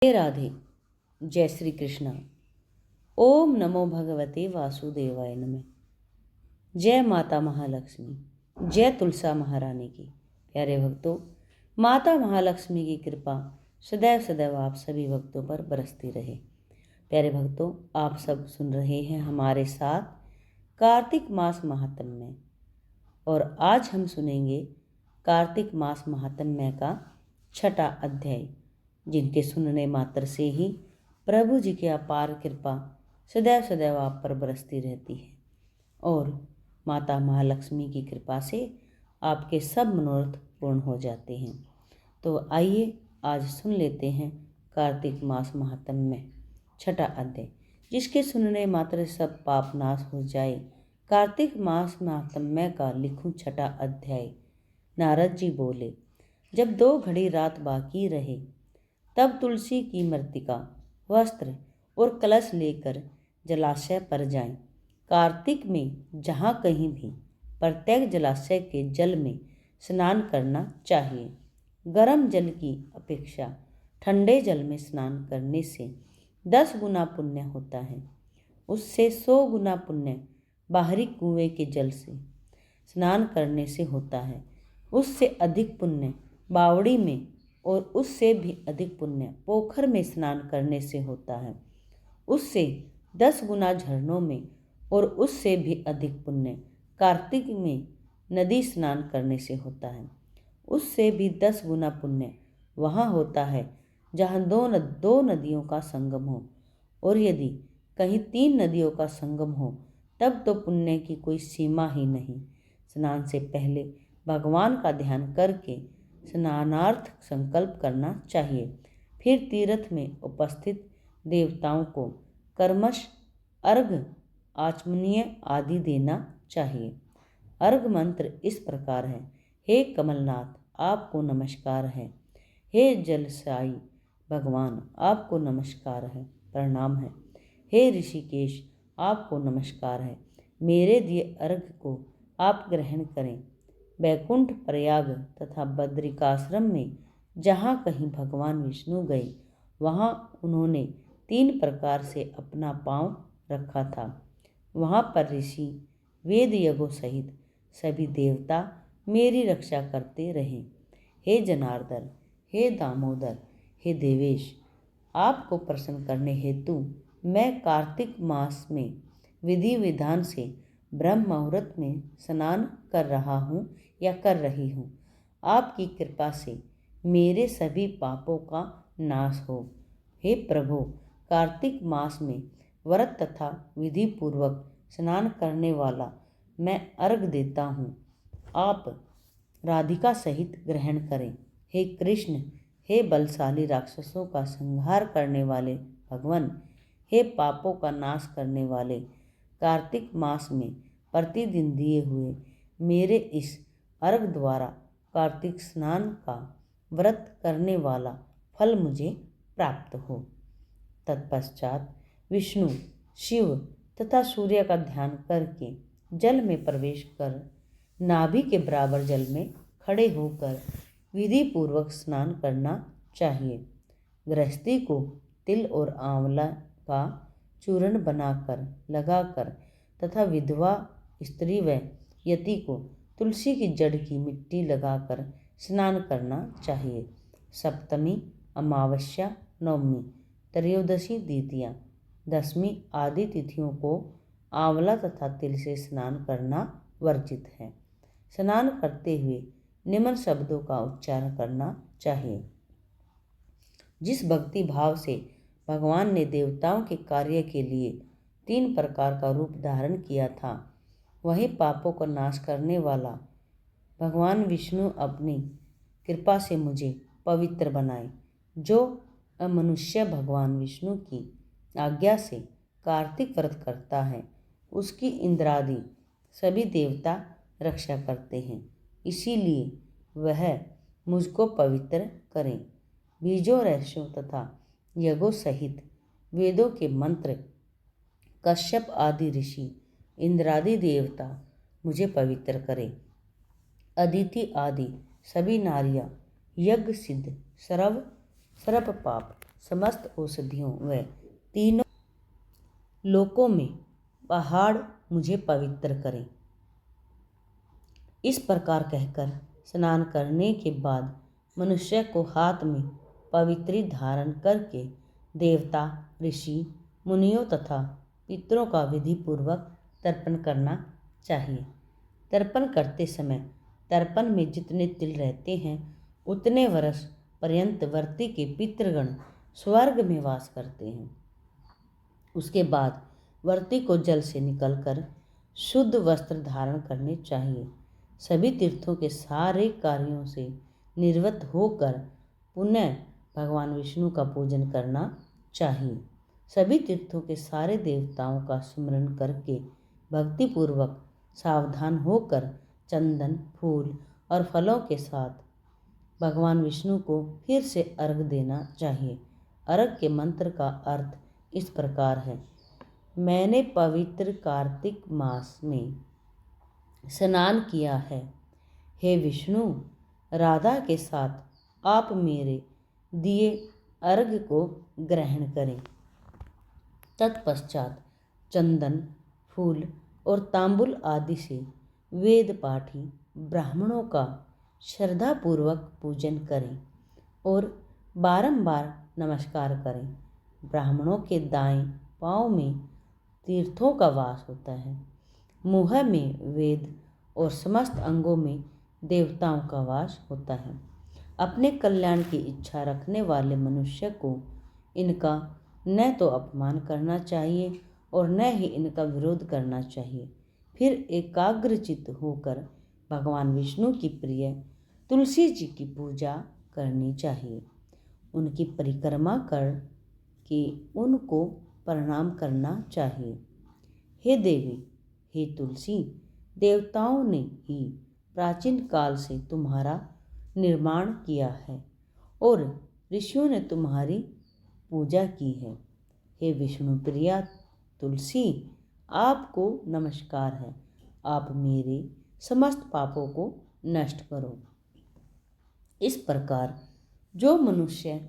हे राधे। जय श्री कृष्णा। ओम नमो भगवते वासुदेवाय नमः। जय माता महालक्ष्मी, जय तुलसा महारानी की। प्यारे भक्तों, माता महालक्ष्मी की कृपा सदैव सदैव आप सभी भक्तों पर बरसती रहे। प्यारे भक्तों, आप सब सुन रहे हैं हमारे साथ कार्तिक मास महात्म्य, और आज हम सुनेंगे कार्तिक मास महात्म्य का 6वां अध्याय, जिनके सुनने मात्र से ही प्रभु जी की अपार कृपा सदैव सदैव आप पर बरसती रहती है और माता महालक्ष्मी की कृपा से आपके सब मनोरथ पूर्ण हो जाते हैं। तो आइए आज सुन लेते हैं कार्तिक मास महात्म्य 6वां अध्याय, जिसके सुनने मात्र सब पाप नाश हो जाए। कार्तिक मास महात्म्य का लिखूं 6वां अध्याय। नारद जी बोले, जब 2 घड़ी रात बाकी रहे तब तुलसी की मृत्तिका, वस्त्र और कलश लेकर जलाशय पर जाएं। कार्तिक में जहाँ कहीं भी प्रत्येक जलाशय के जल में स्नान करना चाहिए। गर्म जल की अपेक्षा ठंडे जल में स्नान करने से 10 गुना पुण्य होता है। उससे 100 गुना पुण्य बाहरी कुएं के जल से स्नान करने से होता है। उससे अधिक पुण्य बावड़ी में और उससे भी अधिक पुण्य पोखर में स्नान करने से होता है। उससे 10 गुना झरनों में और उससे भी अधिक पुण्य कार्तिक में नदी स्नान करने से होता है। उससे भी 10 गुना पुण्य वहाँ होता है जहाँ दो नदियों का संगम हो, और यदि कहीं 3 नदियों का संगम हो तब तो पुण्य की कोई सीमा ही नहीं। स्नान से पहले भगवान का ध्यान करके स्नानार्थ संकल्प करना चाहिए। फिर तीर्थ में उपस्थित देवताओं को कर्मश अर्घ, आचमनीय आदि देना चाहिए। अर्घ मंत्र इस प्रकार है। हे कमलनाथ, आपको नमस्कार है। हे जलसाई भगवान, आपको नमस्कार है, प्रणाम है। हे ऋषिकेश, आपको नमस्कार है। मेरे दिए अर्घ को आप ग्रहण करें। बैकुंठ, प्रयाग तथा बद्रिकाश्रम में जहाँ कहीं भगवान विष्णु गए वहाँ उन्होंने 3 प्रकार से अपना पांव रखा था। वहाँ पर ऋषि वेद यज्ञों सहित सभी देवता मेरी रक्षा करते रहे। हे जनार्दन, हे दामोदर, हे देवेश, आपको प्रसन्न करने हेतु मैं कार्तिक मास में विधि विधान से ब्रह्म मुहूर्त में स्नान कर रहा हूँ या कर रही हूँ। आपकी कृपा से मेरे सभी पापों का नाश हो। हे प्रभु, कार्तिक मास में व्रत तथा विधि पूर्वक स्नान करने वाला मैं अर्घ देता हूँ। आप राधिका सहित ग्रहण करें। हे कृष्ण, हे बलशाली राक्षसों का संहार करने वाले भगवान, हे पापों का नाश करने वाले, कार्तिक मास में प्रतिदिन दिए हुए मेरे इस अर्घ द्वारा कार्तिक स्नान का व्रत करने वाला फल मुझे प्राप्त हो। तत्पश्चात विष्णु, शिव तथा सूर्य का ध्यान करके जल में प्रवेश कर नाभि के बराबर जल में खड़े होकर विधि पूर्वक स्नान करना चाहिए। गृहस्थी को तिल और आंवला का चूर्ण बनाकर लगाकर तथा विधवा स्त्री व यति को तुलसी की जड़ की मिट्टी लगाकर स्नान करना चाहिए। सप्तमी, अमावस्या, नवमी, त्रयोदशी, द्वितीया, दशमी आदि तिथियों को आंवला तथा तिल से स्नान करना वर्जित है। स्नान करते हुए निम्न शब्दों का उच्चारण करना चाहिए। जिस भक्ति भाव से भगवान ने देवताओं के कार्य के लिए 3 प्रकार का रूप धारण किया था, वही पापों को नाश करने वाला भगवान विष्णु अपनी कृपा से मुझे पवित्र बनाए। जो मनुष्य भगवान विष्णु की आज्ञा से कार्तिक व्रत करता है, उसकी इंद्रादि सभी देवता रक्षा करते हैं। इसीलिए वह मुझको पवित्र करें। बीजों, रहस्यों तथा यज्ञों सहित वेदों के मंत्र, कश्यप आदि ऋषि, इंद्रादि देवता मुझे पवित्र करें। अदिति आदि सभी नारियां यज्ञ सिद्ध सर्व पाप समस्त औषधियों व तीनों लोकों में पहाड़ मुझे पवित्र करें। इस प्रकार कहकर स्नान करने के बाद मनुष्य को हाथ में पवित्री धारण करके देवता, ऋषि, मुनियों तथा पितरों का विधि पूर्वक तर्पण करना चाहिए। तर्पण करते समय तर्पण में जितने तिल रहते हैं उतने वर्ष पर्यंत व्रती के पितृगण स्वर्ग में वास करते हैं। उसके बाद व्रती को जल से निकलकर शुद्ध वस्त्र धारण करने चाहिए। सभी तीर्थों के सारे कार्यों से निवृत्त होकर पुनः भगवान विष्णु का पूजन करना चाहिए। सभी तीर्थों के सारे देवताओं का स्मरण करके भक्तिपूर्वक सावधान होकर चंदन, फूल और फलों के साथ भगवान विष्णु को फिर से अर्घ देना चाहिए। अर्घ के मंत्र का अर्थ इस प्रकार है: मैंने पवित्र कार्तिक मास में स्नान किया है। हे विष्णु, राधा के साथ आप मेरे दिए अर्घ को ग्रहण करें। तत्पश्चात चंदन, फूल और तांबुल आदि से वेद पाठी ब्राह्मणों का श्रद्धापूर्वक पूजन करें और बारंबार नमस्कार करें। ब्राह्मणों के दाएं पांव में तीर्थों का वास होता है, मुँह में वेद और समस्त अंगों में देवताओं का वास होता है। अपने कल्याण की इच्छा रखने वाले मनुष्य को इनका न तो अपमान करना चाहिए और न ही इनका विरोध करना चाहिए। फिर एकाग्रचित्त होकर भगवान विष्णु की प्रिय तुलसी जी की पूजा करनी चाहिए। उनकी परिक्रमा कर के उनको प्रणाम करना चाहिए। हे देवी, हे तुलसी, देवताओं ने ही प्राचीन काल से तुम्हारा निर्माण किया है और ऋषियों ने तुम्हारी पूजा की है। हे विष्णु प्रिया तुलसी, आपको नमस्कार है। आप मेरे समस्त पापों को नष्ट करो। इस प्रकार जो मनुष्य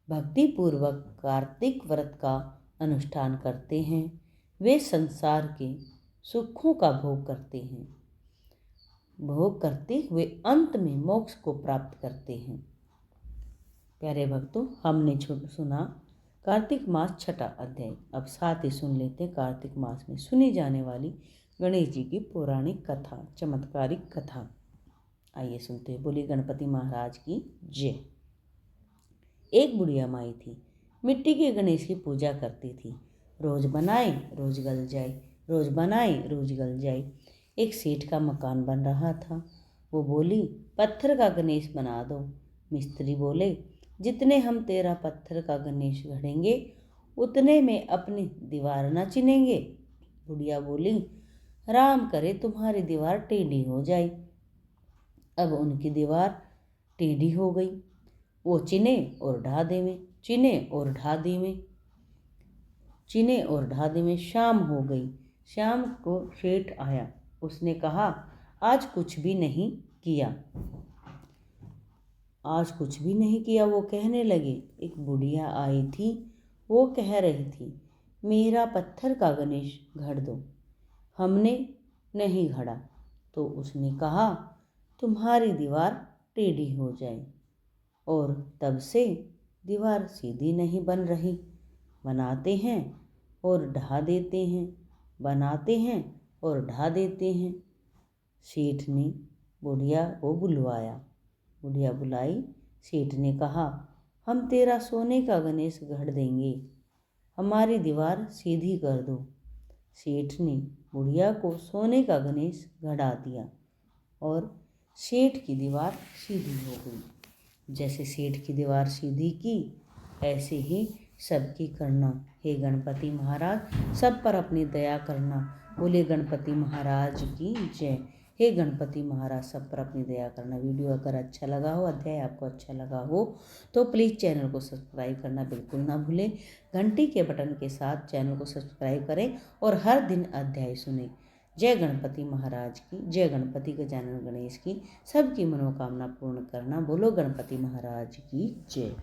भक्तिपूर्वक कार्तिक व्रत का अनुष्ठान करते हैं वे संसार के सुखों का भोग करते हुए अंत में मोक्ष को प्राप्त करते हैं। प्यारे भक्तों, हमने सुना कार्तिक मास छठा अध्याय। अब साथ ही सुन लेते हैं कार्तिक मास में सुनी जाने वाली गणेश जी की पौराणिक कथा, चमत्कारिक कथा। आइए सुनते हैं। बोली गणपति महाराज की जय। एक बुढ़िया माई थी, मिट्टी के गणेश की पूजा करती थी। रोज बनाए रोज गल जाए, रोज बनाए रोज गल जाए। एक सेठ का मकान बन रहा था। वो बोली, पत्थर का गणेश बना दो। मिस्त्री बोले, जितने हम तेरा पत्थर का गणेश गढ़ेंगे उतने में अपनी दीवार न चिनेंगे। बुढ़िया बोली, राम करे तुम्हारी दीवार टेढ़ी हो जाए। अब उनकी दीवार टेढ़ी हो गई। वो चिने और ढा देवें, चिने और ढा देवें, चिने और ढा देवें। शाम हो गई। शाम को सेठ आया। उसने कहा, आज कुछ भी नहीं किया, आज कुछ भी नहीं किया। वो कहने लगे, एक बुढ़िया आई थी, वो कह रही थी, मेरा पत्थर का गणेश गढ़ दो। हमने नहीं गढ़ा तो उसने कहा, तुम्हारी दीवार टेढ़ी हो जाए। और तब से दीवार सीधी नहीं बन रही। बनाते हैं और ढा देते हैं, बनाते हैं और ढा देते हैं। सेठ ने बुढ़िया को बुलवाया। बुढ़िया बुलाई। सेठ ने कहा, हम तेरा सोने का गणेश गढ़ देंगे, हमारी दीवार सीधी कर दो। सेठ ने बुढ़िया को सोने का गणेश गढ़ा दिया और सेठ की दीवार सीधी हो गई। जैसे सेठ की दीवार सीधी की, ऐसे ही सबकी करना। हे गणपति महाराज, सब पर अपनी दया करना। बोले गणपति महाराज की जय। हे गणपति महाराज, सब पर अपनी दया करना। वीडियो अगर अच्छा लगा हो, अध्याय आपको अच्छा लगा हो तो प्लीज़ चैनल को सब्सक्राइब करना बिल्कुल ना भूलें। घंटी के बटन के साथ चैनल को सब्सक्राइब करें और हर दिन अध्याय सुनें। जय गणपति महाराज की जय। गणपति गजानन गणेश की सबकी मनोकामना पूर्ण करना। बोलो गणपति महाराज की जय।